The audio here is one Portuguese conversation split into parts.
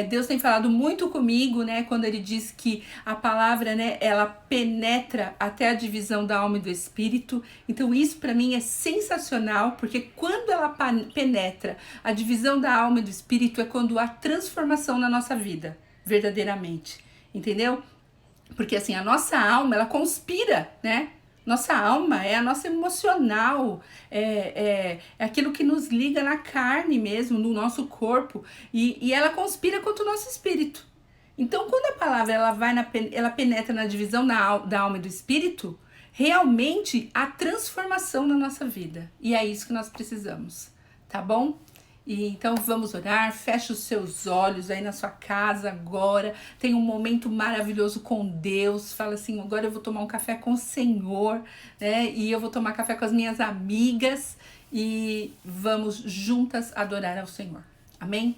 Deus tem falado muito comigo, né, quando ele diz que a palavra, né, ela penetra até a divisão da alma e do espírito. Então isso para mim é sensacional, porque quando ela penetra a divisão da alma e do espírito é quando há transformação na nossa vida, verdadeiramente, entendeu? Porque assim, a nossa alma, ela conspira, né? Nossa alma é a nossa emocional, é aquilo que nos liga na carne mesmo, no nosso corpo, e ela conspira contra o nosso espírito. Então, quando a palavra ela penetra na divisão da alma e do espírito, realmente há transformação na nossa vida. E é isso que nós precisamos, tá bom? E então vamos orar, feche os seus olhos aí na sua casa agora, tem um momento maravilhoso com Deus, fala assim, agora eu vou tomar um café com o Senhor, né, e eu vou tomar café com as minhas amigas e vamos juntas adorar ao Senhor, amém?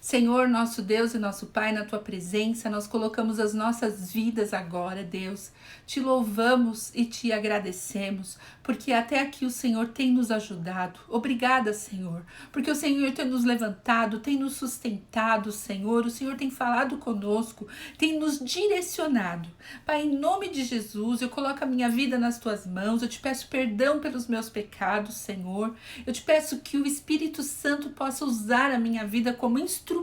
Senhor, nosso Deus e nosso Pai, na tua presença, nós colocamos as nossas vidas agora, Deus. Te louvamos e te agradecemos, porque até aqui o Senhor tem nos ajudado. Obrigada, Senhor, porque o Senhor tem nos levantado, tem nos sustentado, Senhor. O Senhor tem falado conosco, tem nos direcionado. Pai, em nome de Jesus, eu coloco a minha vida nas tuas mãos. Eu te peço perdão pelos meus pecados, Senhor. Eu te peço que o Espírito Santo possa usar a minha vida como instrumento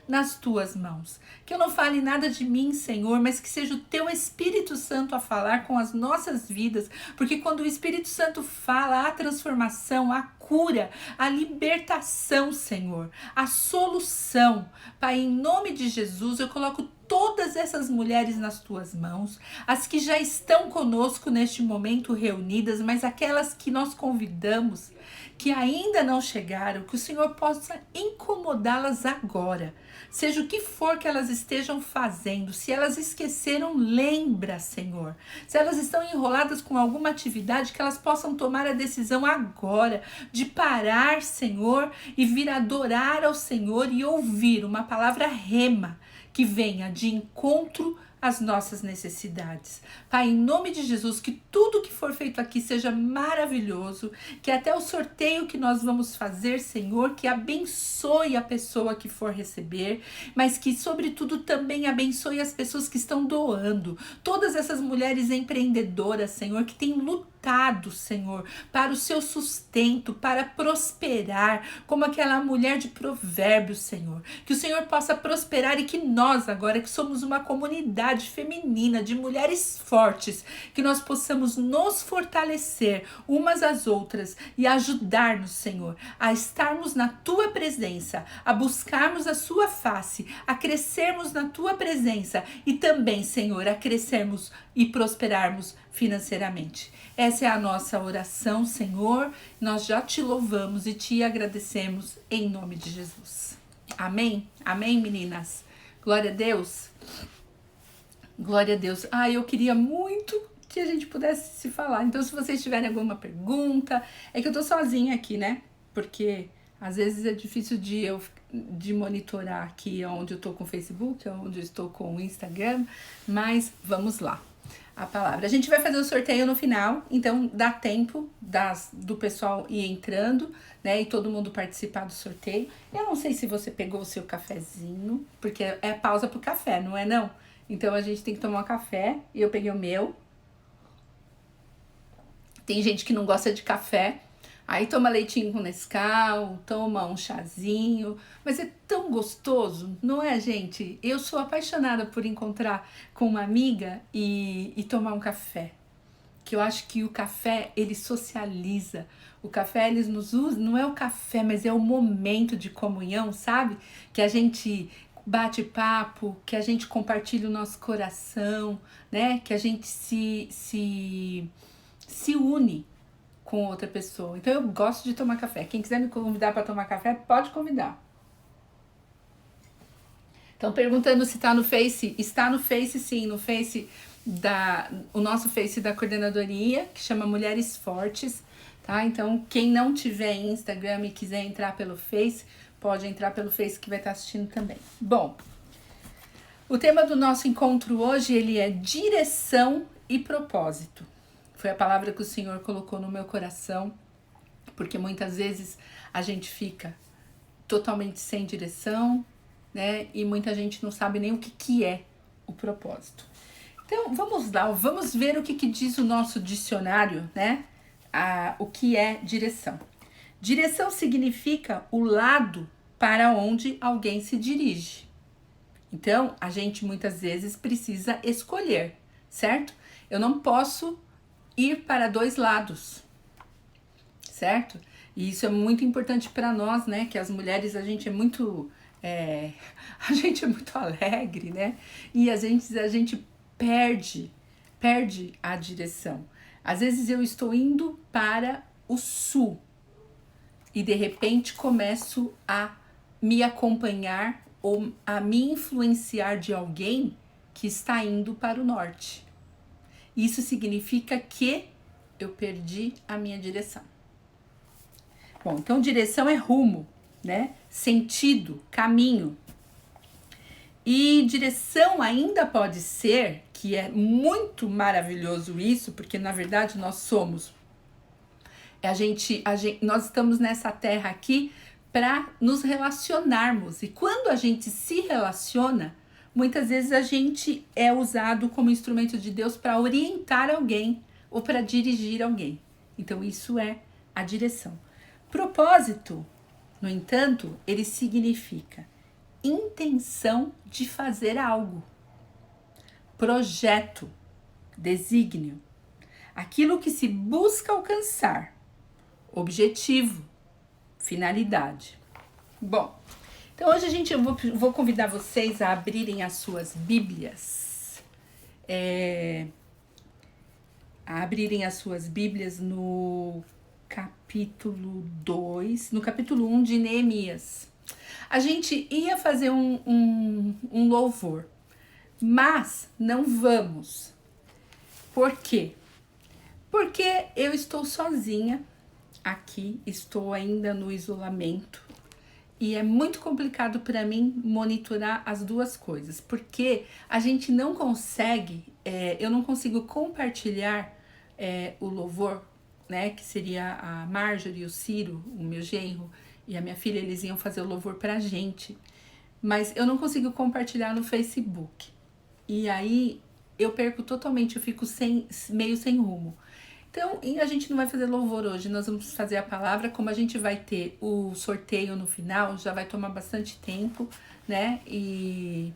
nas tuas mãos. Que eu não fale nada de mim, Senhor, mas que seja o teu Espírito Santo a falar com as nossas vidas, porque quando o Espírito Santo fala, há transformação, há cura, a libertação, Senhor, a solução. Pai, em nome de Jesus, eu coloco todas essas mulheres nas tuas mãos, as que já estão conosco neste momento reunidas, mas aquelas que nós convidamos, que ainda não chegaram, que o Senhor possa incomodá-las agora. Seja o que for que elas estejam fazendo, se elas esqueceram, lembra, Senhor. Se elas estão enroladas com alguma atividade, que elas possam tomar a decisão agora de parar, Senhor, e vir adorar ao Senhor e ouvir uma palavra rema que venha de encontro às nossas necessidades. Pai, em nome de Jesus, que tudo que for feito aqui seja maravilhoso, que até o sorteio que nós vamos fazer, Senhor, que abençoe a pessoa que for receber, mas que, sobretudo, também abençoe as pessoas que estão doando. Todas essas mulheres empreendedoras, Senhor, que têm lutado, Senhor, para o seu sustento, para prosperar, como aquela mulher de Provérbios, Senhor. Que o Senhor possa prosperar e que nós, agora que somos uma comunidade feminina de mulheres fortes, que nós possamos nos fortalecer umas às outras e ajudar-nos, Senhor, a estarmos na tua presença, a buscarmos a sua face, a crescermos na tua presença e também, Senhor, a crescermos e prosperarmos financeiramente. Essa é a nossa oração, Senhor. Nós já te louvamos e te agradecemos em nome de Jesus. Amém? Amém, meninas? Glória a Deus. Glória a Deus. Eu queria muito que a gente pudesse se falar. Então, se vocês tiverem alguma pergunta, é que eu tô sozinha aqui, né? Porque às vezes é difícil de monitorar aqui onde eu tô com o Facebook, onde eu estou com o Instagram, mas vamos lá. A palavra. A gente vai fazer o sorteio no final, então dá tempo do pessoal ir entrando, né? E todo mundo participar do sorteio. Eu não sei se você pegou o seu cafezinho, porque é pausa pro café, não é não? Então a gente tem que tomar um café e eu peguei o meu. Tem gente que não gosta de café, aí toma leitinho com Nescau, toma um chazinho, mas é tão gostoso, não é, gente? Eu sou apaixonada por encontrar com uma amiga e tomar um café, que eu acho que o café, ele socializa. O café, eles nos usam, não é o café, mas é o momento de comunhão, sabe? Que a gente bate papo, que a gente compartilha o nosso coração, né? Que a gente se une com outra pessoa. Então eu gosto de tomar café. Quem quiser me convidar para tomar café, pode convidar. Estão perguntando se está no Face. Está no Face, sim, no Face o nosso Face da coordenadoria, que chama Mulheres Fortes, tá? Então quem não tiver Instagram e quiser entrar pelo Face, pode entrar pelo Face que vai estar assistindo também. Bom, o tema do nosso encontro hoje, ele é direção e propósito. Foi a palavra que o Senhor colocou no meu coração, porque muitas vezes a gente fica totalmente sem direção, né? E muita gente não sabe nem o que é o propósito. Então, vamos lá, vamos ver o que diz o nosso dicionário, né? O que é direção. Direção significa o lado para onde alguém se dirige. Então, a gente muitas vezes precisa escolher, certo? Eu não posso ir para dois lados, certo? E isso é muito importante para nós, né? Que as mulheres, a gente é muito a gente é muito alegre, né? E a gente perde a direção. Às vezes eu estou indo para o sul e de repente começo a me acompanhar ou a me influenciar de alguém que está indo para o norte. Isso significa que eu perdi a minha direção. Bom, então direção é rumo, né? Sentido, caminho. E direção ainda pode ser, que é muito maravilhoso isso, porque na verdade nós somos, nós estamos nessa terra aqui para nos relacionarmos. E quando a gente se relaciona, muitas vezes a gente é usado como instrumento de Deus para orientar alguém ou para dirigir alguém. Então isso é a direção. Propósito, no entanto, ele significa intenção de fazer algo. Projeto, desígnio, aquilo que se busca alcançar. Objetivo, finalidade. Bom, então hoje eu vou convidar vocês a abrirem as suas Bíblias. A abrirem as suas Bíblias no capítulo 2, no capítulo 1 de Neemias. A gente ia fazer um louvor, mas não vamos. Por quê? Porque eu estou sozinha aqui, estou ainda no isolamento e é muito complicado para mim monitorar as duas coisas, porque a gente não consegue, eu não consigo compartilhar o louvor, né, que seria a Marjorie, o Ciro, o meu genro e a minha filha, eles iam fazer o louvor pra gente, mas eu não consigo compartilhar no Facebook, e aí eu perco totalmente, eu fico meio sem rumo. Então, a gente não vai fazer louvor hoje, nós vamos fazer a palavra. Como a gente vai ter o sorteio no final, já vai tomar bastante tempo, né? E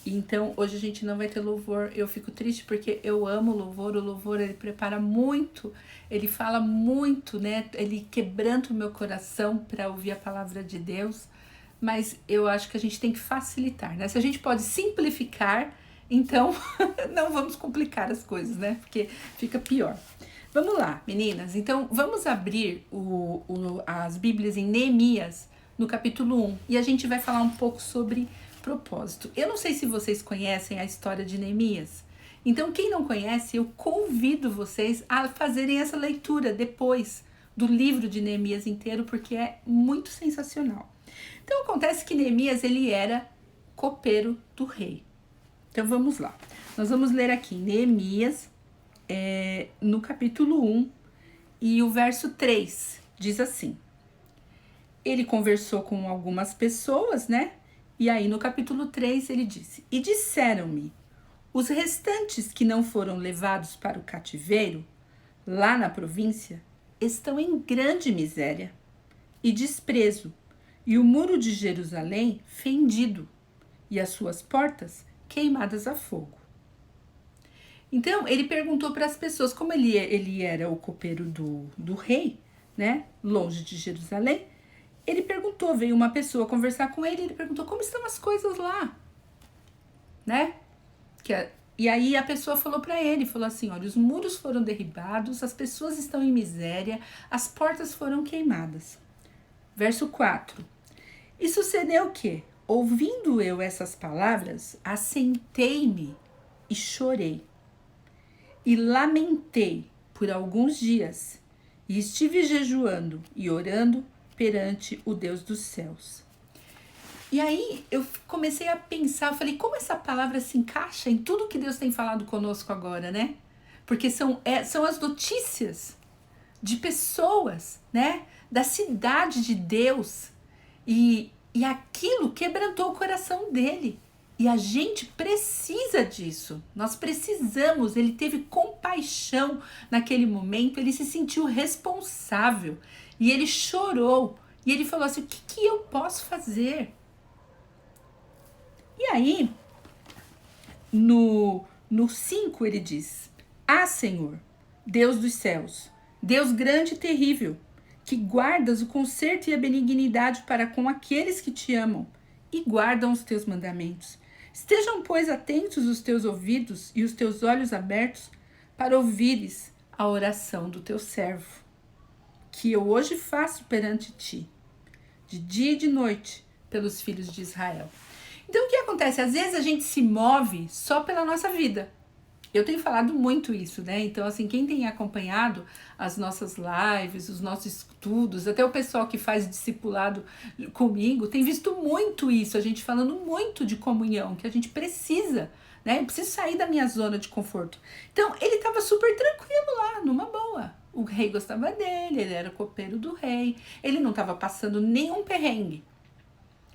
então, hoje a gente não vai ter louvor. Eu fico triste porque eu amo o louvor ele prepara muito, ele fala muito, né? Ele quebranta o meu coração para ouvir a palavra de Deus, mas eu acho que a gente tem que facilitar, né? Se a gente pode simplificar, então não vamos complicar as coisas, né? Porque fica pior. Vamos lá, meninas. Então, vamos abrir as Bíblias em Neemias, no capítulo 1. E a gente vai falar um pouco sobre propósito. Eu não sei se vocês conhecem a história de Neemias. Então, quem não conhece, eu convido vocês a fazerem essa leitura depois do livro de Neemias inteiro, porque é muito sensacional. Então, acontece que Neemias, ele era copeiro do rei. Então, vamos lá. Nós vamos ler aqui Neemias, no capítulo 1, e o verso 3 diz assim. Ele conversou com algumas pessoas, né? E aí, no capítulo 3, ele disse: E disseram-me, os restantes que não foram levados para o cativeiro, lá na província, estão em grande miséria e desprezo, e o muro de Jerusalém fendido, e as suas portas queimadas a fogo. Então, ele perguntou para as pessoas, como ele era o copeiro do rei, né, longe de Jerusalém, ele perguntou, veio uma pessoa conversar com ele, ele perguntou como estão as coisas lá, né? E aí a pessoa falou para ele, falou assim, olha, os muros foram derribados, as pessoas estão em miséria, as portas foram queimadas. Verso 4. E sucedeu que, ouvindo eu essas palavras, assentei-me e chorei. E lamentei por alguns dias, e estive jejuando e orando perante o Deus dos céus. E aí eu comecei a pensar, eu falei, como essa palavra se encaixa em tudo que Deus tem falado conosco agora, né? Porque são as notícias de pessoas, né? Da cidade de Deus. E E aquilo quebrantou o coração dele. E a gente precisa disso. Nós precisamos. Ele teve compaixão naquele momento. Ele se sentiu responsável. E ele chorou. E ele falou assim: o que eu posso fazer? E aí, no 5 ele diz: Ah, Senhor, Deus dos céus, Deus grande e terrível, que guardas o conserto e a benignidade para com aqueles que te amam e guardam os teus mandamentos. Estejam, pois, atentos os teus ouvidos e os teus olhos abertos para ouvires a oração do teu servo, que eu hoje faço perante ti, de dia e de noite, pelos filhos de Israel. Então, o que acontece? Às vezes a gente se move só pela nossa vida. Eu tenho falado muito isso, né? Então, assim, quem tem acompanhado as nossas lives, os nossos estudos, até o pessoal que faz discipulado comigo, tem visto muito isso, a gente falando muito de comunhão, que a gente precisa, né? Eu preciso sair da minha zona de conforto. Então, ele estava super tranquilo lá, numa boa. O rei gostava dele, ele era copeiro do rei, ele não estava passando nenhum perrengue.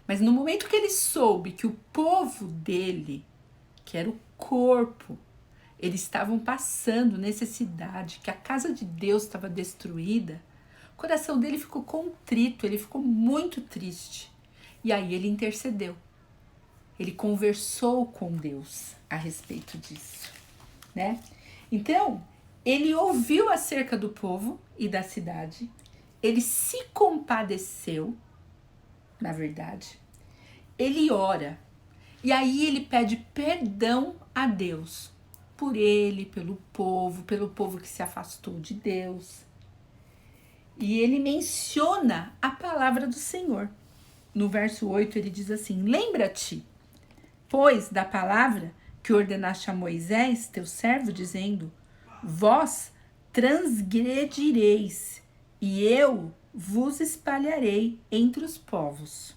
Mas no momento que ele soube que o povo dele, que era o corpo, eles estavam passando necessidade, que a casa de Deus estava destruída, o coração dele ficou contrito, ele ficou muito triste. E aí ele intercedeu. Ele conversou com Deus a respeito disso, né? Então, ele ouviu acerca do povo e da cidade, ele se compadeceu, na verdade, ele ora, e aí ele pede perdão a Deus, por ele, pelo povo que se afastou de Deus. E ele menciona a palavra do Senhor. No verso 8 ele diz assim: lembra-te, pois, da palavra que ordenaste a Moisés, teu servo, dizendo: vós transgredireis, e eu vos espalharei entre os povos.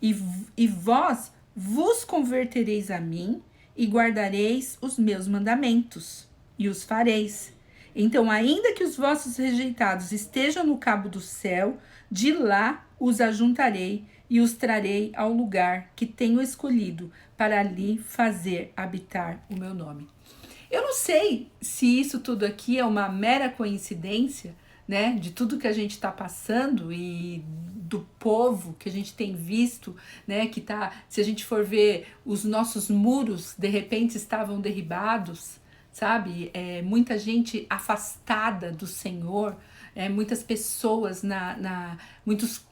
E vós vos convertereis a mim, e guardareis os meus mandamentos, e os fareis. Então, ainda que os vossos rejeitados estejam no cabo do céu, de lá os ajuntarei e os trarei ao lugar que tenho escolhido, para ali fazer habitar o meu nome. Eu não sei se isso tudo aqui é uma mera coincidência, né, de tudo que a gente está passando e do povo que a gente tem visto, né, que tá, se a gente for ver, os nossos muros de repente estavam derribados, sabe, muita gente afastada do Senhor, muitas pessoas muitos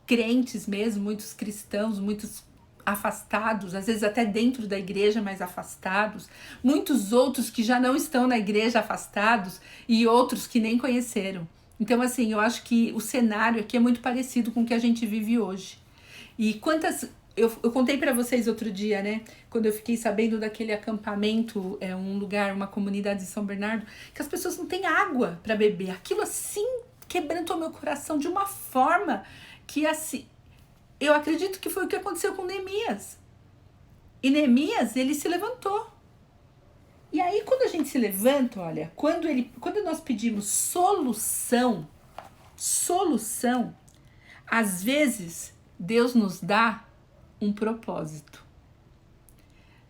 crentes mesmo, muitos cristãos, muitos afastados, às vezes até dentro da igreja, mas afastados, muitos outros que já não estão na igreja afastados e outros que nem conheceram. Então, assim, eu acho que o cenário aqui é muito parecido com o que a gente vive hoje. E quantas... Eu contei para vocês outro dia, né? Quando eu fiquei sabendo daquele acampamento, um lugar, uma comunidade em São Bernardo, que as pessoas não têm água para beber. Aquilo, assim, quebrantou meu coração de uma forma que, assim... Eu acredito que foi o que aconteceu com Neemias. E Neemias, ele se levantou. E aí, quando a gente se levanta, olha, quando nós pedimos solução, às vezes Deus nos dá um propósito.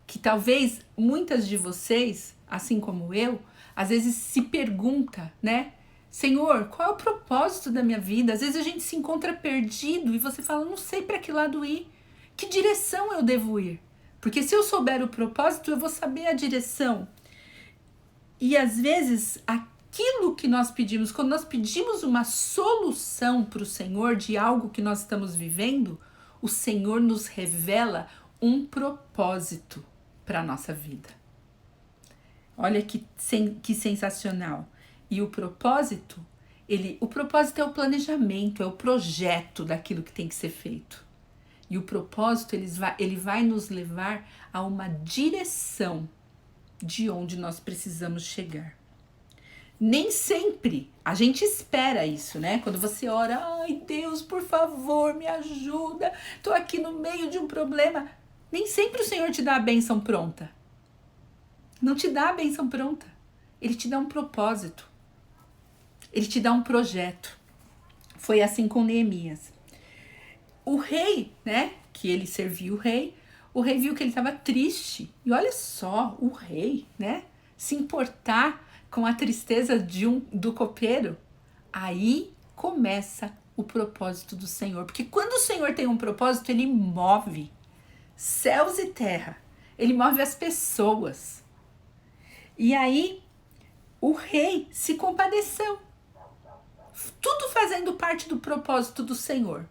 Que talvez muitas de vocês, assim como eu, às vezes se pergunta, né? Senhor, qual é o propósito da minha vida? Às vezes a gente se encontra perdido e você fala, não sei para que lado ir. Que direção eu devo ir? Porque se eu souber o propósito, eu vou saber a direção. E às vezes, aquilo que nós pedimos, quando nós pedimos uma solução para o Senhor de algo que nós estamos vivendo, o Senhor nos revela um propósito para a nossa vida. Olha que sensacional. E o propósito é o planejamento, é o projeto daquilo que tem que ser feito. E o propósito, ele vai nos levar a uma direção de onde nós precisamos chegar. Nem sempre a gente espera isso, né? Quando você ora, ai Deus, por favor, me ajuda, tô aqui no meio de um problema. Nem sempre o Senhor te dá a bênção pronta. Não te dá a bênção pronta. Ele te dá um propósito. Ele te dá um projeto. Foi assim com Neemias. o rei, né, que ele servia o rei viu que ele estava triste. E olha só, o rei, né, se importar com a tristeza do copeiro. Aí começa o propósito do Senhor. Porque quando o Senhor tem um propósito, ele move céus e terra. Ele move as pessoas. E aí o rei se compadeceu. Tudo fazendo parte do propósito do Senhor.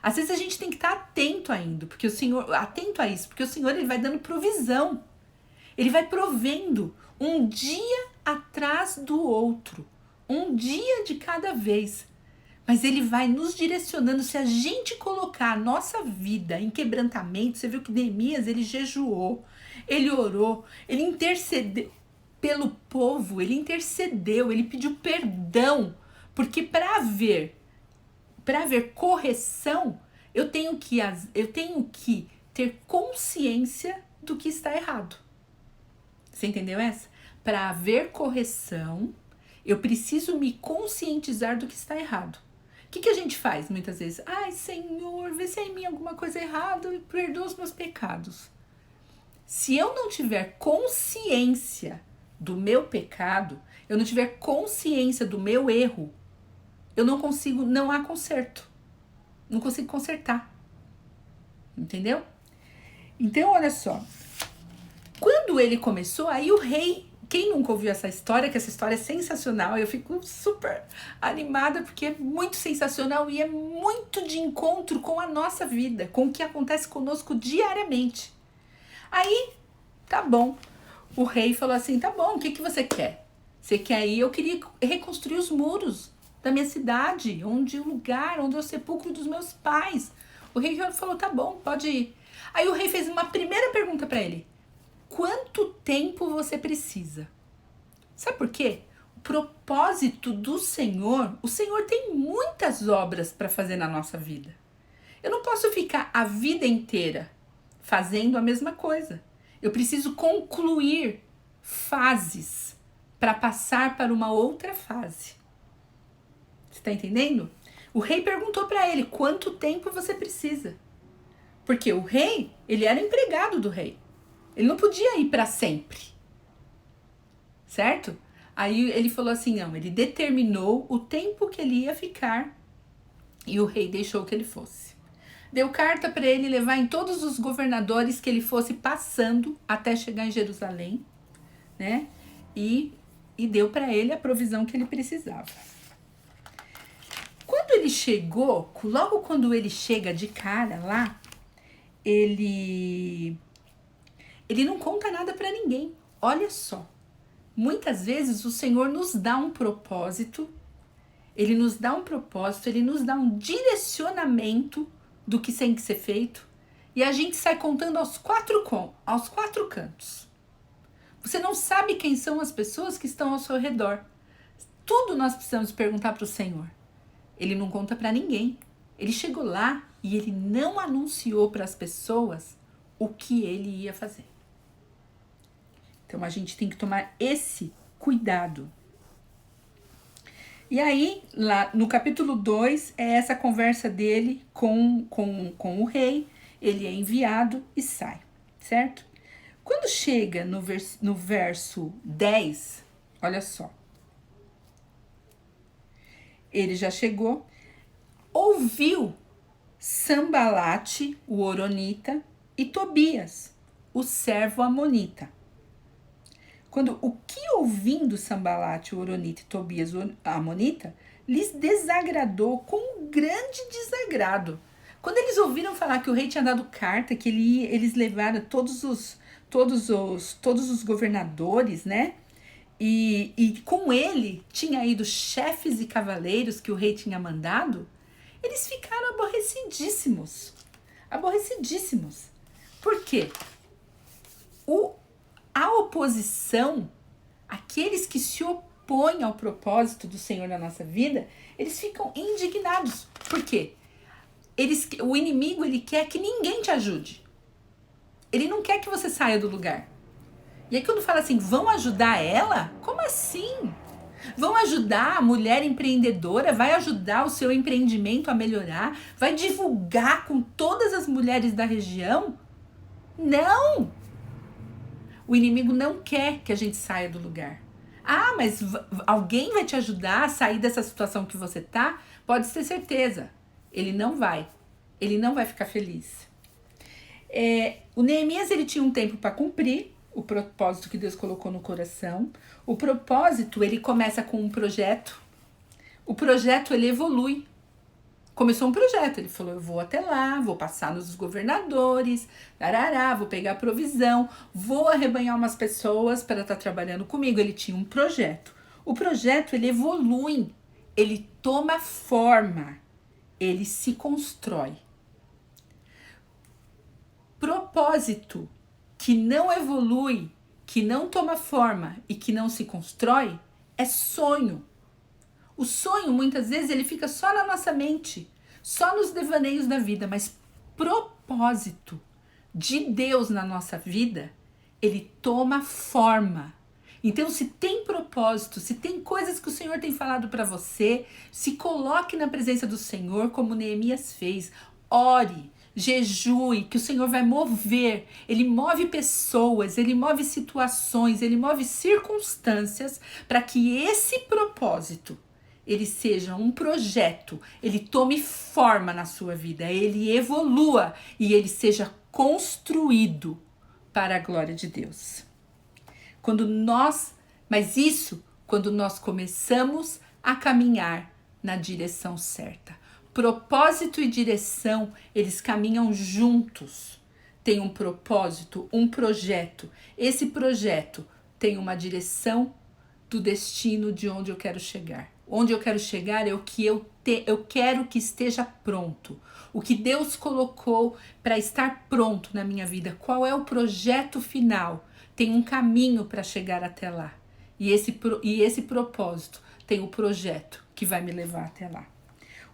Às vezes a gente tem que estar atento ainda, porque o Senhor, atento a isso, porque o Senhor ele vai dando provisão. Ele vai provendo um dia atrás do outro, um dia de cada vez. Mas ele vai nos direcionando. Se a gente colocar a nossa vida em quebrantamento, você viu que Neemias, ele jejuou, ele orou, ele intercedeu pelo povo, ele intercedeu, ele pediu perdão, porque para haver correção, eu tenho que ter consciência do que está errado. Você entendeu essa? Para haver correção, eu preciso me conscientizar do que está errado. O que a gente faz muitas vezes? Ai, Senhor, vê se há em mim alguma coisa errada e perdoa os meus pecados. Se eu não tiver consciência do meu pecado, eu não tiver consciência do meu erro, eu não consigo, não há conserto. Não consigo consertar. Entendeu? Então, olha só. Quando ele começou, aí o rei, quem nunca ouviu essa história, que essa história é sensacional, eu fico super animada porque é muito sensacional e é muito de encontro com a nossa vida, com o que acontece conosco diariamente. Aí, tá bom. O rei falou assim, tá bom, o que você quer? Você quer ir? Eu queria reconstruir os muros da minha cidade, o lugar onde é o sepulcro dos meus pais. O rei falou, tá bom, pode ir. Aí o rei fez uma primeira pergunta para ele. Quanto tempo você precisa? Sabe por quê? O propósito do Senhor, o Senhor tem muitas obras para fazer na nossa vida. Eu não posso ficar a vida inteira fazendo a mesma coisa. Eu preciso concluir fases para passar para uma outra fase. Você está entendendo? O rei perguntou para ele, quanto tempo você precisa? Porque o rei, ele era empregado do rei. Ele não podia ir para sempre. Certo? Aí ele falou assim, não, ele determinou o tempo que ele ia ficar e o rei deixou que ele fosse. Deu carta para ele levar em todos os governadores que ele fosse passando até chegar em Jerusalém, né? E deu para ele a provisão que ele precisava. Quando ele chegou, logo quando ele chega de cara lá, ele não conta nada para ninguém. Olha só, muitas vezes o Senhor nos dá um propósito, ele nos dá um direcionamento do que tem que ser feito e a gente sai contando aos quatro cantos. Você não sabe quem são as pessoas que estão ao seu redor. Tudo nós precisamos perguntar para o Senhor. Ele não conta para ninguém. Ele chegou lá e ele não anunciou para as pessoas o que ele ia fazer. Então a gente tem que tomar esse cuidado. E aí, lá no capítulo 2, é essa conversa dele com o rei. Ele é enviado e sai, certo? Quando chega no verso 10, olha só. Ele já chegou, ouviu Sambalate, o horonita, e Tobias, o servo amonita. O que ouvindo Sambalate, o horonita, e Tobias, o amonita, lhes desagradou com um grande desagrado. Quando eles ouviram falar que o rei tinha dado carta, que eles levaram todos os governadores, né? E com ele tinha ido chefes e cavaleiros que o rei tinha mandado, eles ficaram aborrecidíssimos. Por quê? A oposição, aqueles que se opõem ao propósito do Senhor na nossa vida, eles ficam indignados. Por quê? O inimigo, ele quer que ninguém te ajude. Ele não quer que você saia do lugar. E aí quando fala assim, vão ajudar ela? Como assim? Vão ajudar a mulher empreendedora, vai ajudar o seu empreendimento a melhorar, vai divulgar com todas as mulheres da região? Não! O inimigo não quer que a gente saia do lugar. Ah, mas alguém vai te ajudar a sair dessa situação que você tá? Pode ter certeza. Ele não vai. Ele não vai ficar feliz. O Neemias, ele tinha um tempo para cumprir o propósito que Deus colocou no coração. O propósito, ele começa com um projeto. O projeto, ele evolui. Começou um projeto, ele falou, eu vou até lá, vou passar nos governadores, tarará, vou pegar a provisão, vou arrebanhar umas pessoas para estar trabalhando comigo. Ele tinha um projeto. O projeto, ele evolui, ele toma forma, ele se constrói. Propósito que não evolui, que não toma forma e que não se constrói é sonho. O sonho, muitas vezes, ele fica só na nossa mente, só nos devaneios da vida, mas propósito de Deus na nossa vida, ele toma forma. Então, se tem propósito, se tem coisas que o Senhor tem falado para você, se coloque na presença do Senhor, como Neemias fez. Ore, jejue, que o Senhor vai mover. Ele move pessoas, ele move situações, ele move circunstâncias para que esse propósito ele seja um projeto, ele tome forma na sua vida, ele evolua e ele seja construído para a glória de Deus. Quando nós começamos a caminhar na direção certa. Propósito e direção, eles caminham juntos. Tem um propósito, um projeto. Esse projeto tem uma direção do destino de onde eu quero chegar. Onde eu quero chegar é o que eu quero que esteja pronto. O que Deus colocou para estar pronto na minha vida. Qual é o projeto final? Tem um caminho para chegar até lá. E esse propósito tem o projeto que vai me levar até lá.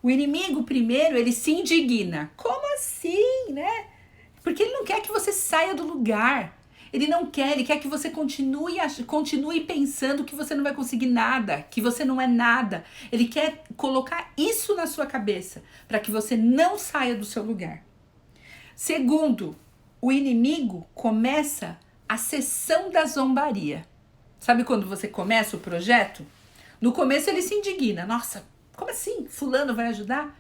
O inimigo, primeiro, ele se indigna. Como assim, né? Porque ele não quer que você saia do lugar. Ele não quer, ele quer que você continue pensando que você não vai conseguir nada, que você não é nada. Ele quer colocar isso na sua cabeça, para que você não saia do seu lugar. Segundo, o inimigo começa a sessão da zombaria. Sabe quando você começa o projeto? No começo ele se indigna. Nossa, como assim? Fulano vai ajudar?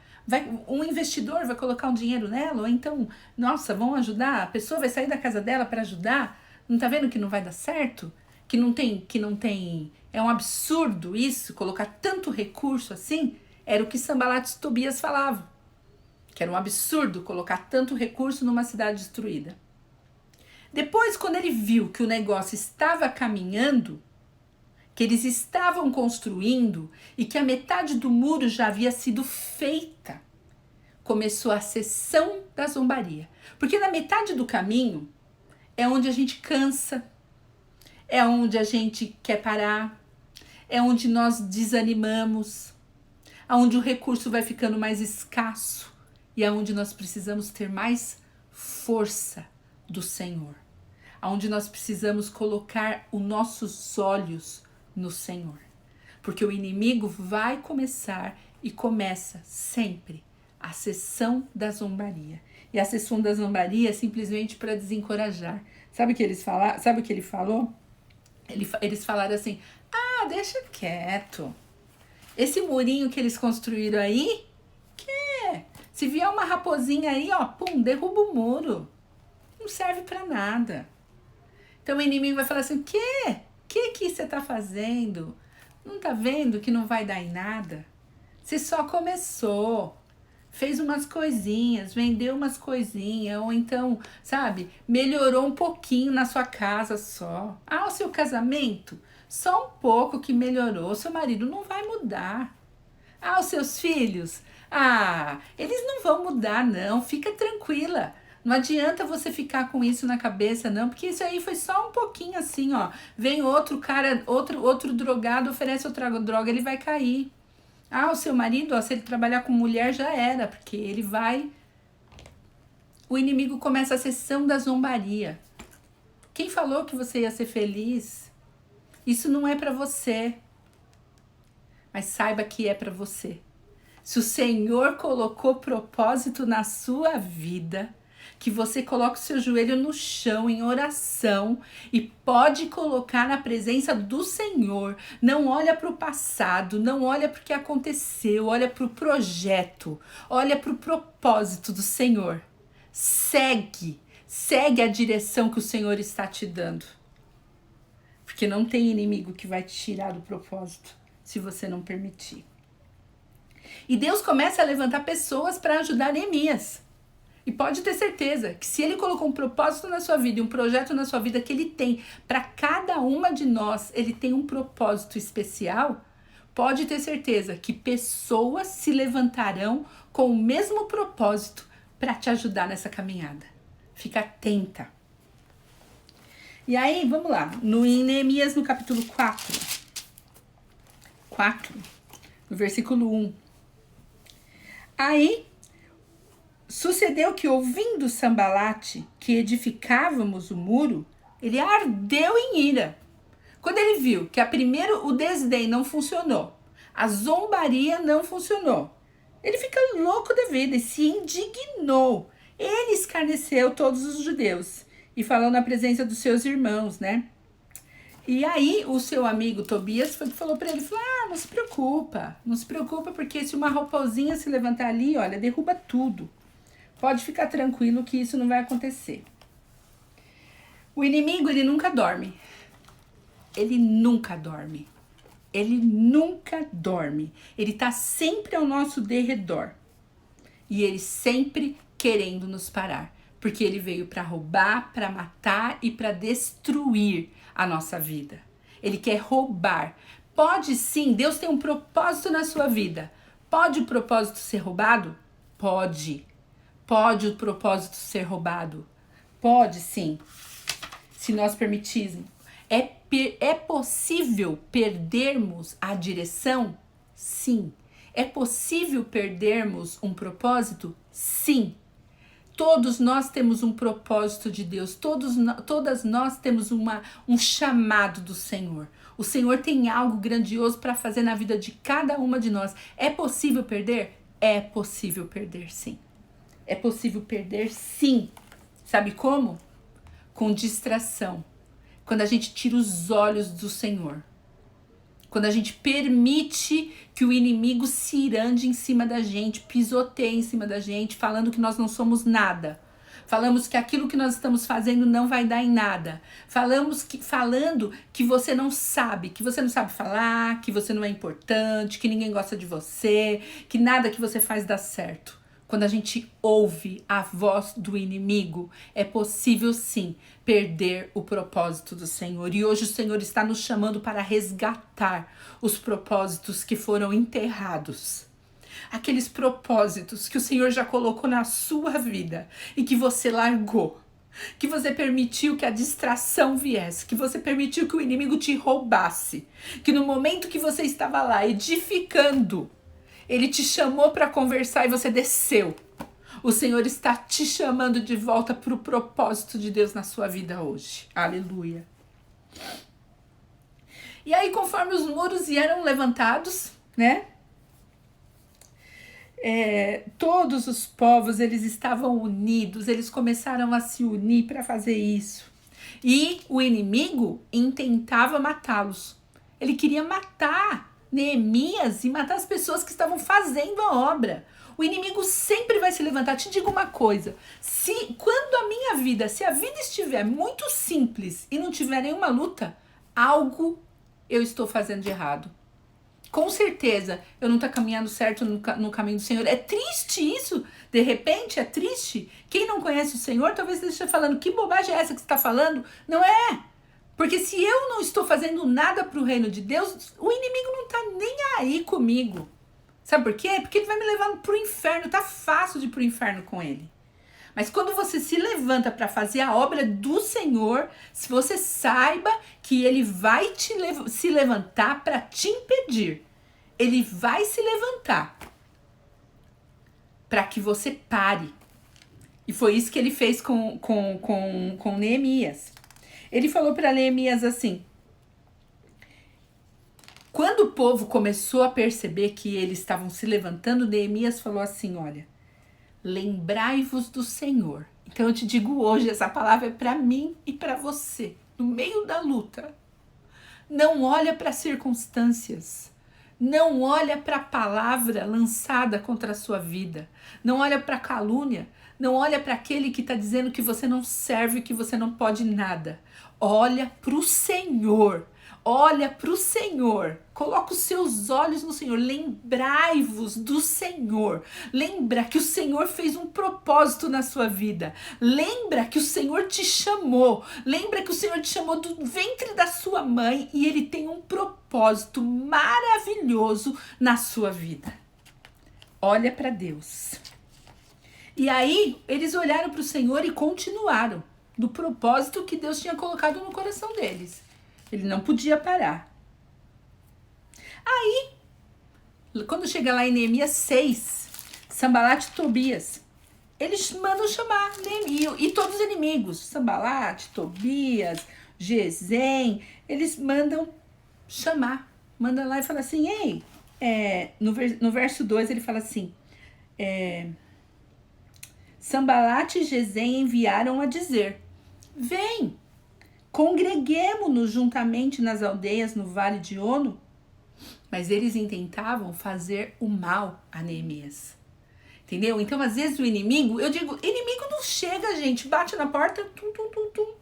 Um investidor vai colocar um dinheiro nela? Ou então, nossa, vão ajudar? A pessoa vai sair da casa dela para ajudar? Não tá vendo que não vai dar certo? Que não tem... É um absurdo isso, colocar tanto recurso assim? Era o que Sanbalat e Tobias falavam. Que era um absurdo colocar tanto recurso numa cidade destruída. Depois, quando ele viu que o negócio estava caminhando, que eles estavam construindo e que a metade do muro já havia sido feita, começou a sessão da zombaria. Porque na metade do caminho é onde a gente cansa, é onde a gente quer parar, é onde nós desanimamos, aonde o recurso vai ficando mais escasso e aonde nós precisamos ter mais força do Senhor, aonde nós precisamos colocar os nossos olhos no Senhor, porque o inimigo vai começar e começa sempre a sessão da zombaria. E a sessão da zombaria é simplesmente para desencorajar. Sabe o que eles falaram? Sabe o que ele falou? Eles falaram assim: ah, deixa quieto. Esse murinho que eles construíram aí, se vier uma raposinha aí, ó, pum, derruba o muro. Não serve para nada. Então o inimigo vai falar assim: o quê? O que você tá fazendo? Não tá vendo que não vai dar em nada? Você só começou. Fez umas coisinhas, vendeu umas coisinhas, ou então, sabe, melhorou um pouquinho na sua casa só. Ah, o seu casamento, só um pouco que melhorou, seu marido não vai mudar. Ah, os seus filhos, eles não vão mudar não, fica tranquila. Não adianta você ficar com isso na cabeça não, porque isso aí foi só um pouquinho assim, ó. Vem outro cara, outro drogado, oferece outra droga, ele vai cair. Ah, o seu marido, ó, se ele trabalhar com mulher já era, porque ele vai... O inimigo começa a sessão da zombaria. Quem falou que você ia ser feliz? Isso não é pra você. mas saiba que é para você. Se o Senhor colocou propósito na sua vida, que você coloque o seu joelho no chão em oração e pode colocar na presença do Senhor. Não olha para o passado, não olha para o que aconteceu, olha para o projeto, olha para o propósito do Senhor. Segue a direção que o Senhor está te dando. Porque não tem inimigo que vai te tirar do propósito, se você não permitir. E Deus começa a levantar pessoas para ajudar Neemias. E pode ter certeza que se ele colocou um propósito na sua vida e um projeto na sua vida que ele tem, para cada uma de nós, ele tem um propósito especial, pode ter certeza que pessoas se levantarão com o mesmo propósito para te ajudar nessa caminhada. Fica atenta. E aí, vamos lá, em Neemias no capítulo 4, no versículo 1. Aí, sucedeu que, ouvindo Sambalate que edificávamos o muro, ele ardeu em ira. Quando ele viu que o desdém não funcionou, a zombaria não funcionou, ele fica louco da vida e se indignou. Ele escarneceu todos os judeus e falou na presença dos seus irmãos, né? E aí o seu amigo Tobias falou para ele, não se preocupa, porque se uma raposinha se levantar ali, olha, derruba tudo. Pode ficar tranquilo que isso não vai acontecer. O inimigo, ele nunca dorme. Ele nunca dorme. Ele tá sempre ao nosso derredor. E ele sempre querendo nos parar. Porque ele veio para roubar, para matar e para destruir a nossa vida. Ele quer roubar. Pode sim, Deus tem um propósito na sua vida. Pode o propósito ser roubado? Pode. Pode o propósito ser roubado? Pode sim, se nós permitirmos. É possível perdermos a direção? Sim. É possível perdermos um propósito? Sim. Todos nós temos um propósito de Deus, todas nós temos um chamado do Senhor. O Senhor tem algo grandioso para fazer na vida de cada uma de nós. É possível perder? É possível perder, sim. É possível perder, sim. Sabe como? Com distração. Quando a gente tira os olhos do Senhor. Quando a gente permite que o inimigo se irande em cima da gente, pisoteie em cima da gente, falando que nós não somos nada. Falamos que aquilo que nós estamos fazendo não vai dar em nada. Falando que você não sabe falar, que você não é importante, que ninguém gosta de você, que nada que você faz dá certo. Quando a gente ouve a voz do inimigo, é possível sim perder o propósito do Senhor. E hoje o Senhor está nos chamando para resgatar os propósitos que foram enterrados. Aqueles propósitos que o Senhor já colocou na sua vida e que você largou. Que você permitiu que a distração viesse, que você permitiu que o inimigo te roubasse. Que no momento que você estava lá edificando, ele te chamou para conversar e você desceu. O Senhor está te chamando de volta para o propósito de Deus na sua vida hoje. Aleluia. E aí, conforme os muros eram levantados, né? Todos os povos, eles estavam unidos, eles começaram a se unir para fazer isso. E o inimigo intentava matá-los. Ele queria matar Neemias e matar as pessoas que estavam fazendo a obra. O inimigo sempre vai se levantar. Te digo uma coisa, se a vida estiver muito simples e não tiver nenhuma luta, algo eu estou fazendo de errado. Com certeza, eu não estou caminhando certo no caminho do Senhor. É triste isso, de repente, é triste. Quem não conhece o Senhor, talvez esteja falando, que bobagem é essa que você está falando? Não é. Porque se eu não estou fazendo nada para o reino de Deus, o inimigo não está nem aí comigo. Sabe por quê? Porque ele vai me levar para o inferno. Tá fácil de ir para o inferno com ele. Mas quando você se levanta para fazer a obra do Senhor, se você saiba que ele vai se levantar para te impedir. Ele vai se levantar para que você pare. E foi isso que ele fez com Neemias. Ele falou para Neemias assim: Quando o povo começou a perceber que eles estavam se levantando, Neemias falou assim, olha, lembrai-vos do Senhor. Então eu te digo hoje, essa palavra é para mim e para você, no meio da luta. Não olha para as circunstâncias. Não olha para a palavra lançada contra a sua vida. Não olha para a calúnia. Não olha para aquele que está dizendo que você não serve, que você não pode nada. Olha para o Senhor. Olha para o Senhor. Coloca os seus olhos no Senhor. Lembrai-vos do Senhor. Lembra que o Senhor fez um propósito na sua vida. Lembra que o Senhor te chamou. Lembra que o Senhor te chamou do ventre da sua mãe e Ele tem um propósito maravilhoso na sua vida. Olha para Deus. E aí, eles olharam para o Senhor e continuaram do propósito que Deus tinha colocado no coração deles. Ele não podia parar. Aí, quando chega lá em Neemias 6, Sambalat e Tobias, eles mandam chamar Neemias e todos os inimigos, Sambalat, Tobias, Gesem, eles mandam chamar, mandam lá e falam assim, ei, no verso 2 ele fala assim, Sambalat e Gesem enviaram a dizer, vem, congreguemo-nos juntamente nas aldeias no vale de Ono. Mas eles intentavam fazer o mal a Neemias. Entendeu? Então, às vezes, o inimigo, eu digo, inimigo não chega, gente, bate na porta, tum, tum, tum, tum.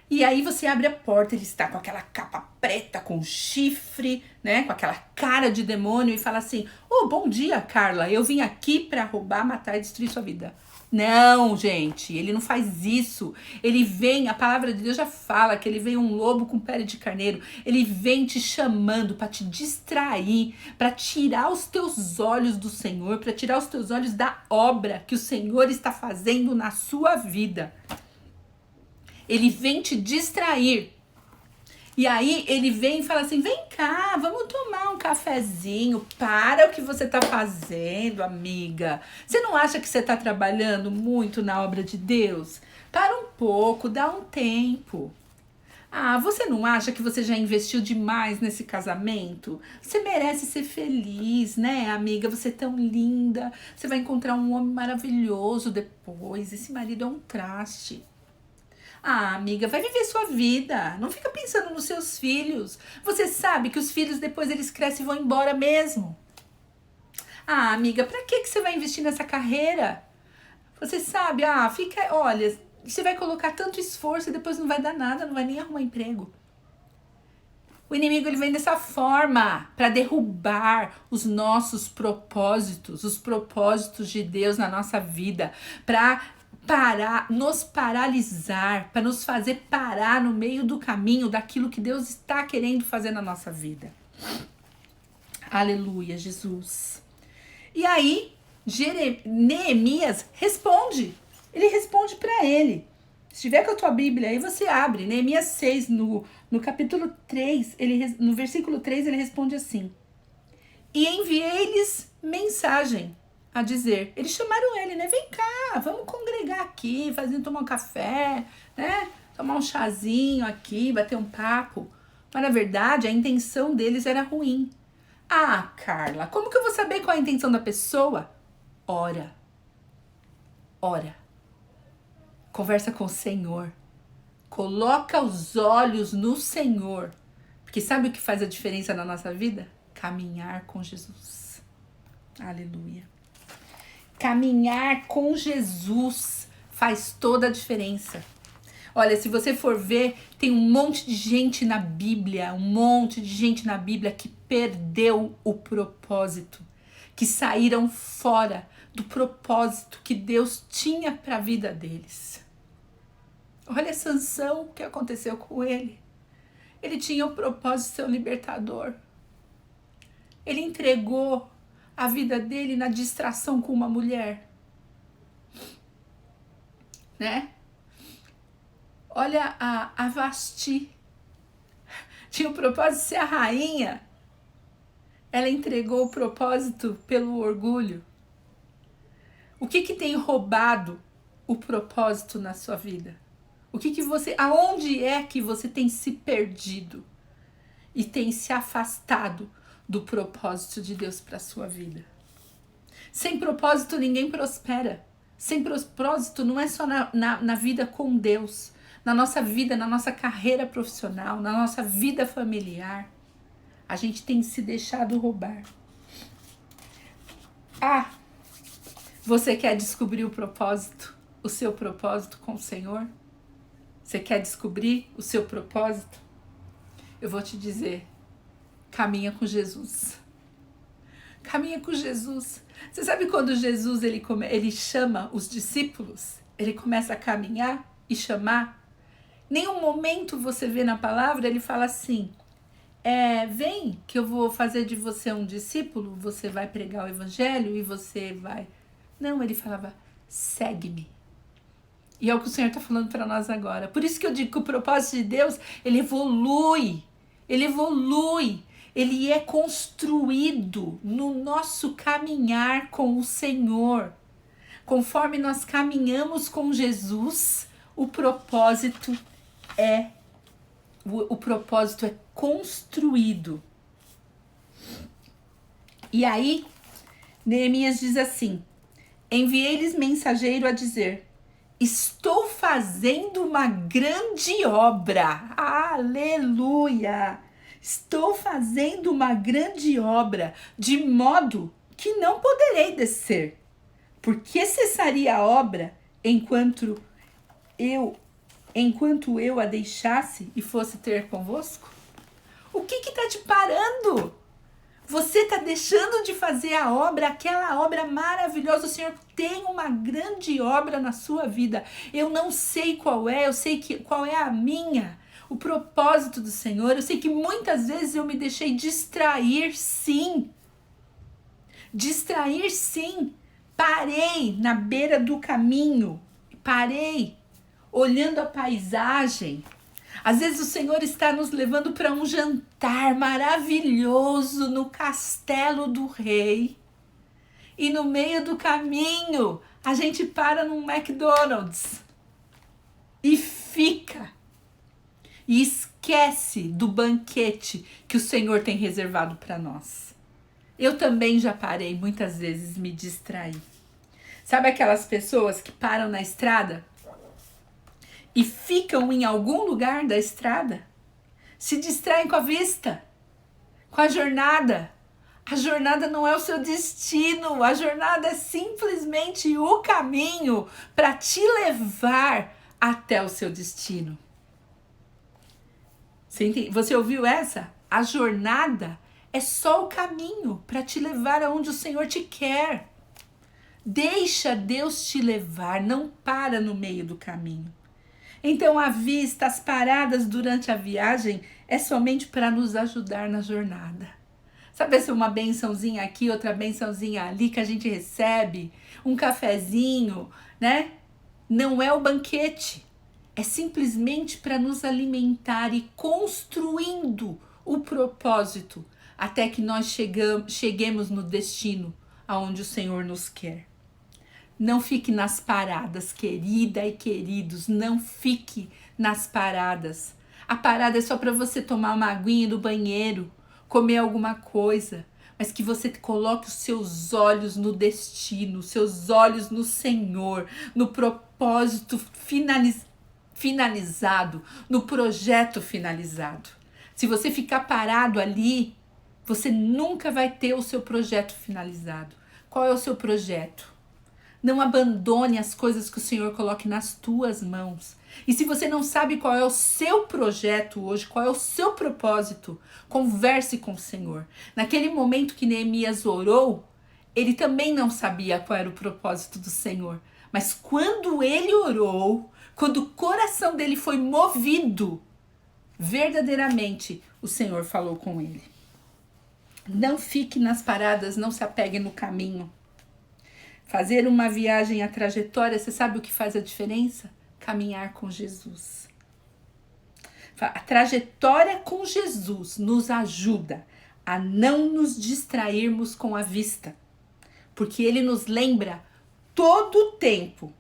E aí você abre a porta, ele está com aquela capa preta, com chifre, né? Com aquela cara de demônio e fala assim, bom dia, Carla, eu vim aqui para roubar, matar e destruir sua vida. Não, gente, ele não faz isso. Ele vem, a palavra de Deus já fala que ele vem um lobo com pele de carneiro. Ele vem te chamando para te distrair, para tirar os teus olhos do Senhor, para tirar os teus olhos da obra que o Senhor está fazendo na sua vida. Ele vem te distrair. E aí ele vem e fala assim, vem cá, vamos tomar um cafezinho, para o que você tá fazendo, amiga. Você não acha que você tá trabalhando muito na obra de Deus? Para um pouco, dá um tempo. Ah, você não acha que você já investiu demais nesse casamento? Você merece ser feliz, né, amiga? Você é tão linda, você vai encontrar um homem maravilhoso depois, esse marido é um traste. Ah, amiga, vai viver sua vida. Não fica pensando nos seus filhos. Você sabe que os filhos depois eles crescem e vão embora mesmo. Ah, amiga, pra que você vai investir nessa carreira? Você sabe, olha, você vai colocar tanto esforço e depois não vai dar nada, não vai nem arrumar emprego. O inimigo ele vem dessa forma para derrubar os nossos propósitos, os propósitos de Deus na nossa vida, para nos paralisar, para nos fazer parar no meio do caminho daquilo que Deus está querendo fazer na nossa vida. Aleluia, Jesus. E aí, Neemias responde. Ele responde para ele. Se tiver com a tua Bíblia aí, você abre. Neemias 6, no capítulo 3, no versículo 3, ele responde assim. E enviei-lhes mensagem a dizer, eles chamaram ele, né? Vem cá, vamos congregar aqui, tomar um café, né? Tomar um chazinho aqui, bater um papo. Mas na verdade a intenção deles era ruim. Ah, Carla, como que eu vou saber qual é a intenção da pessoa? Ora. Conversa com o Senhor. Coloca os olhos no Senhor. Porque sabe o que faz a diferença na nossa vida? Caminhar com Jesus. Aleluia. Caminhar com Jesus faz toda a diferença. Olha, se você for ver, tem um monte de gente na Bíblia, que perdeu o propósito, que saíram fora do propósito que Deus tinha para a vida deles. Olha Sansão, o que aconteceu com ele. Ele tinha o propósito de ser um libertador. Ele entregou a vida dele na distração com uma mulher, né? Olha a Vasti, tinha o propósito de ser a rainha, ela entregou o propósito pelo orgulho. O que tem roubado o propósito na sua vida? Aonde é que você tem se perdido e tem se afastado do propósito de Deus para a sua vida. Sem propósito ninguém prospera. Sem propósito não é só na vida com Deus, na nossa vida, na nossa carreira profissional, na nossa vida familiar. A gente tem se deixado roubar. Você quer descobrir o propósito, o seu propósito com o Senhor? Você quer descobrir o seu propósito? Eu vou te dizer, caminha com Jesus. Caminha com Jesus. Você sabe quando Jesus ele chama os discípulos? Ele começa a caminhar e chamar. Nenhum momento você vê na palavra, ele fala assim, vem que eu vou fazer de você um discípulo, você vai pregar o evangelho e você vai... Não, ele falava, segue-me. E é o que o Senhor está falando para nós agora. Por isso que eu digo que o propósito de Deus, ele evolui. Ele é construído no nosso caminhar com o Senhor. Conforme nós caminhamos com Jesus, o propósito é construído. E aí, Neemias diz assim, enviei-lhes mensageiro a dizer, estou fazendo uma grande obra. Aleluia! Estou fazendo uma grande obra, de modo que não poderei descer. Por que cessaria a obra enquanto eu a deixasse e fosse ter convosco? O que está te parando? Você está deixando de fazer a obra, aquela obra maravilhosa. O Senhor tem uma grande obra na sua vida. Eu não sei qual é, eu sei qual é a minha, o propósito do Senhor. Eu sei que muitas vezes eu me deixei distrair, sim. Parei na beira do caminho, olhando a paisagem. Às vezes o Senhor está nos levando para um jantar maravilhoso no castelo do rei. E no meio do caminho, a gente para num McDonald's. E fica. E esquece do banquete que o Senhor tem reservado para nós. Eu também já parei, muitas vezes me distraí. Sabe aquelas pessoas que param na estrada e ficam em algum lugar da estrada? Se distraem com a vista, com a jornada. A jornada não é o seu destino, a jornada é simplesmente o caminho para te levar até o seu destino. Você ouviu essa? A jornada é só o caminho para te levar aonde o Senhor te quer. Deixa Deus te levar, não para no meio do caminho. Então a vista, as paradas durante a viagem é somente para nos ajudar na jornada. Sabe se uma bençãozinha aqui, outra bençãozinha ali que a gente recebe, um cafezinho, né? Não é o banquete, é simplesmente para nos alimentar e construindo o propósito até que nós cheguemos no destino aonde o Senhor nos quer. Não fique nas paradas, querida e queridos, não fique nas paradas. A parada é só para você tomar uma aguinha do banheiro, comer alguma coisa, mas que você coloque os seus olhos no destino, os seus olhos no Senhor, no propósito finalizado, no projeto finalizado. Se você ficar parado ali, você nunca vai ter o seu projeto finalizado. Qual é o seu projeto? Não abandone as coisas que o Senhor coloque nas tuas mãos. E se você não sabe qual é o seu projeto hoje, qual é o seu propósito, converse com o Senhor. Naquele momento que Neemias orou, ele também não sabia qual era o propósito do Senhor. Mas quando ele orou, quando o coração dele foi movido, verdadeiramente o Senhor falou com ele. Não fique nas paradas, não se apegue no caminho. Fazer uma viagem, a trajetória, você sabe o que faz a diferença? Caminhar com Jesus. A trajetória com Jesus nos ajuda a não nos distrairmos com a vista, porque ele nos lembra todo o tempo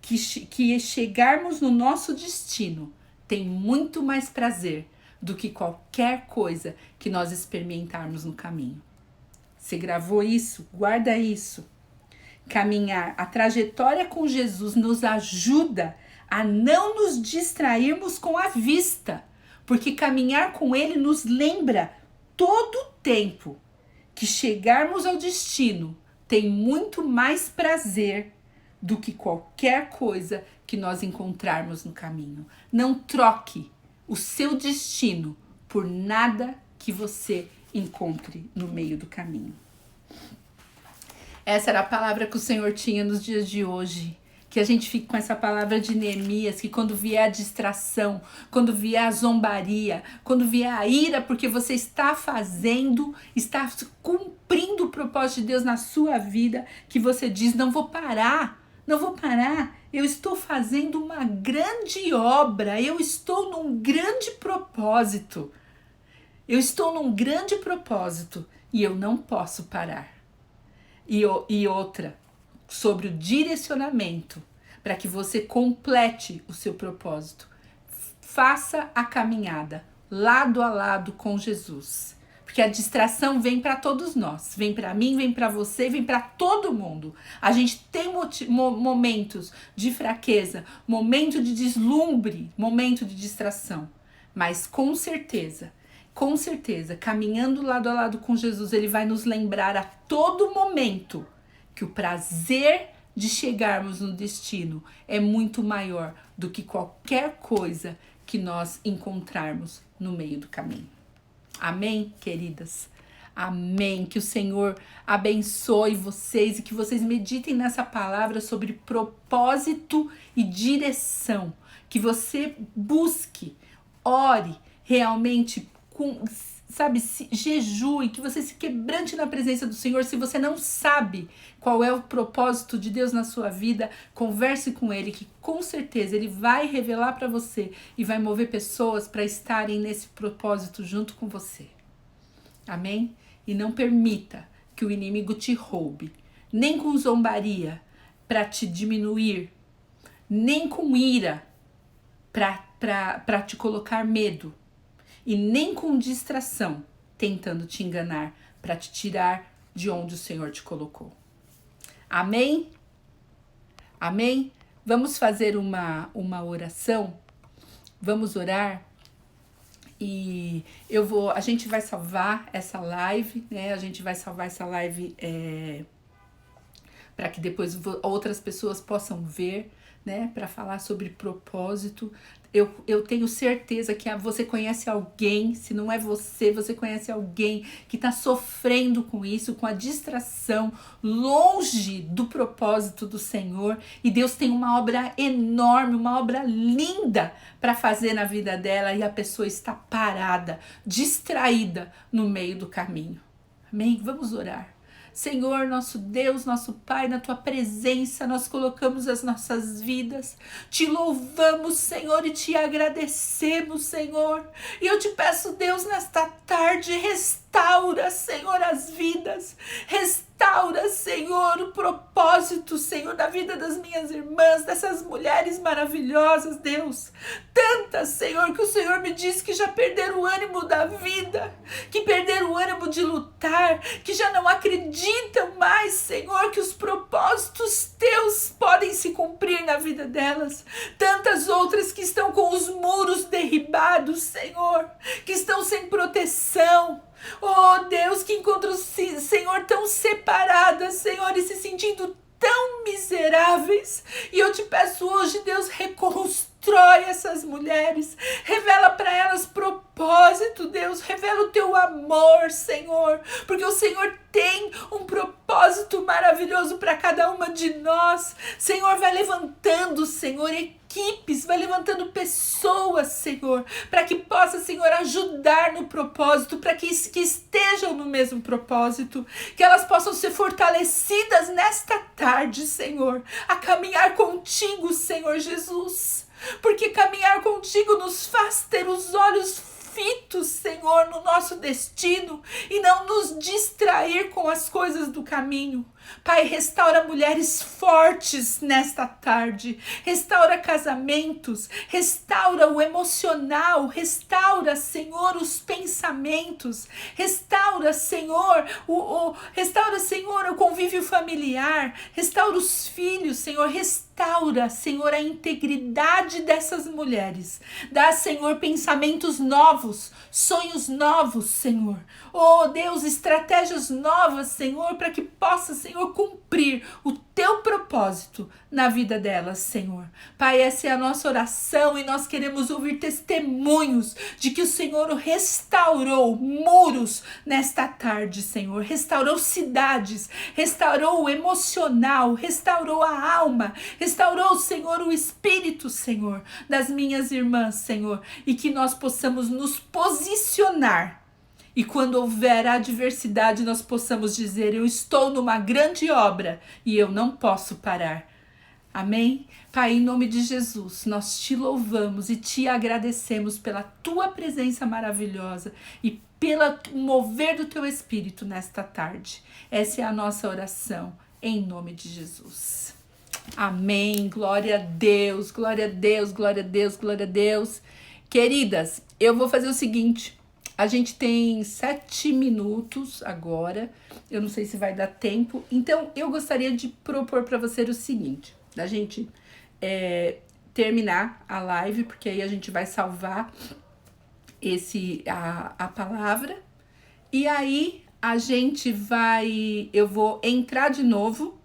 que chegarmos no nosso destino tem muito mais prazer do que qualquer coisa que nós experimentarmos no caminho. Você gravou isso? Guarda isso. Caminhar, a trajetória com Jesus nos ajuda a não nos distrairmos com a vista, porque caminhar com Ele nos lembra todo o tempo que chegarmos ao destino tem muito mais prazer do que qualquer coisa que nós encontrarmos no caminho. Não troque o seu destino por nada que você encontre no meio do caminho. Essa era a palavra que o Senhor tinha nos dias de hoje. Que a gente fique com essa palavra de Neemias, que quando vier a distração, quando vier a zombaria, quando vier a ira, porque você está cumprindo o propósito de Deus na sua vida, que você diz, não vou parar, eu estou fazendo uma grande obra, eu estou num grande propósito, e eu não posso parar. E outra, sobre o direcionamento, para que você complete o seu propósito. Faça a caminhada lado a lado com Jesus. Porque a distração vem para todos nós. Vem para mim, vem para você, vem para todo mundo. A gente tem momentos de fraqueza, momento de deslumbre, momento de distração. Mas com certeza, caminhando lado a lado com Jesus, Ele vai nos lembrar a todo momento que o prazer de chegarmos no destino é muito maior do que qualquer coisa que nós encontrarmos no meio do caminho. Amém, queridas? Amém. Que o Senhor abençoe vocês e que vocês meditem nessa palavra sobre propósito e direção. Que você busque, ore realmente jejue, que você se quebrante na presença do Senhor. Se você não sabe qual é o propósito de Deus na sua vida, converse com Ele, que com certeza Ele vai revelar para você e vai mover pessoas para estarem nesse propósito junto com você. Amém? E não permita que o inimigo te roube, nem com zombaria para te diminuir, nem com ira para te colocar medo, e nem com distração, tentando te enganar para te tirar de onde o Senhor te colocou. Amém? Amém? Vamos fazer uma oração? Vamos orar? E a gente vai salvar essa live, né? A gente vai salvar essa live para que depois outras pessoas possam ver, né? Para falar sobre propósito. Eu tenho certeza que você conhece alguém, se não é você conhece alguém que está sofrendo com isso, com a distração, longe do propósito do Senhor. E Deus tem uma obra enorme, uma obra linda para fazer na vida dela e a pessoa está parada, distraída no meio do caminho. Amém? Vamos orar. Senhor, nosso Deus, nosso Pai, na Tua presença nós colocamos as nossas vidas, te louvamos, Senhor, e te agradecemos, Senhor. E eu te peço, Deus, nesta tarde, restaura, Senhor, as vidas, restaura, Senhor, o propósito, Senhor, da vida das minhas irmãs, dessas mulheres maravilhosas, Deus. Tantas, Senhor, que o Senhor me disse que já perderam o ânimo da vida, que perderam o ânimo de lutar, que já não acreditam mais, Senhor, que os propósitos Teus podem se cumprir na vida delas. Tantas outras que estão com os muros derribados, Senhor, que estão sem proteção. Oh, Deus, que encontram, Senhor, tão separadas, Senhor, e se sentindo tão miseráveis. E eu te peço hoje, Deus, reconstrói essas mulheres, revela para elas propósito, Deus, revela o Teu amor, Senhor, porque o Senhor tem um propósito maravilhoso para cada uma de nós. Senhor, vai levantando, Senhor, equipes, vai levantando pessoas, Senhor, para que possa, Senhor, ajudar no propósito, para que estejam no mesmo propósito, que elas possam ser fortalecidas nesta tarde, Senhor, a caminhar contigo, Senhor Jesus, porque caminhar contigo nos faz ter os olhos fitos, Senhor, no nosso destino e não nos distrair com as coisas do caminho. Pai, restaura mulheres fortes nesta tarde, restaura casamentos, restaura o emocional, restaura, Senhor, os pensamentos, restaura, Senhor, restaura, Senhor, o convívio familiar, restaura os filhos, Senhor, restaura, Senhor, a integridade dessas mulheres, dá, Senhor, pensamentos novos, sonhos novos, Senhor, oh Deus, estratégias novas, Senhor, para que possa, Senhor, cumprir o teu propósito na vida delas, Senhor. Pai, essa é a nossa oração e nós queremos ouvir testemunhos de que o Senhor restaurou muros nesta tarde, Senhor. Restaurou cidades, restaurou o emocional, restaurou a alma, restaurou, Senhor, o espírito, Senhor, das minhas irmãs, Senhor. E que nós possamos nos posicionar. E quando houver adversidade, nós possamos dizer, eu estou numa grande obra e eu não posso parar. Amém? Pai, em nome de Jesus, nós te louvamos e te agradecemos pela tua presença maravilhosa e pelo mover do teu Espírito nesta tarde. Essa é a nossa oração, em nome de Jesus. Amém. Glória a Deus, glória a Deus, glória a Deus, glória a Deus. Queridas, eu vou fazer o seguinte... A gente tem 7 minutos agora, eu não sei se vai dar tempo, então eu gostaria de propor para você o seguinte, da gente terminar a live, porque aí a gente vai salvar a palavra, e aí eu vou entrar de novo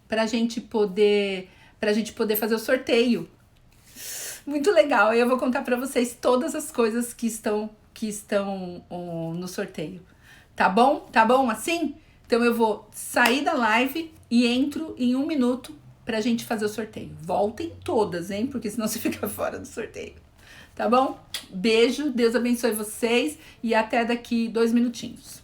pra gente poder fazer o sorteio. Muito legal, eu vou contar para vocês todas as coisas que estão no sorteio. Tá bom? Tá bom assim? Então eu vou sair da live e entro em 1 minuto pra gente fazer o sorteio. Voltem todas, hein? Porque senão você fica fora do sorteio. Tá bom? Beijo, Deus abençoe vocês e até daqui 2 minutinhos.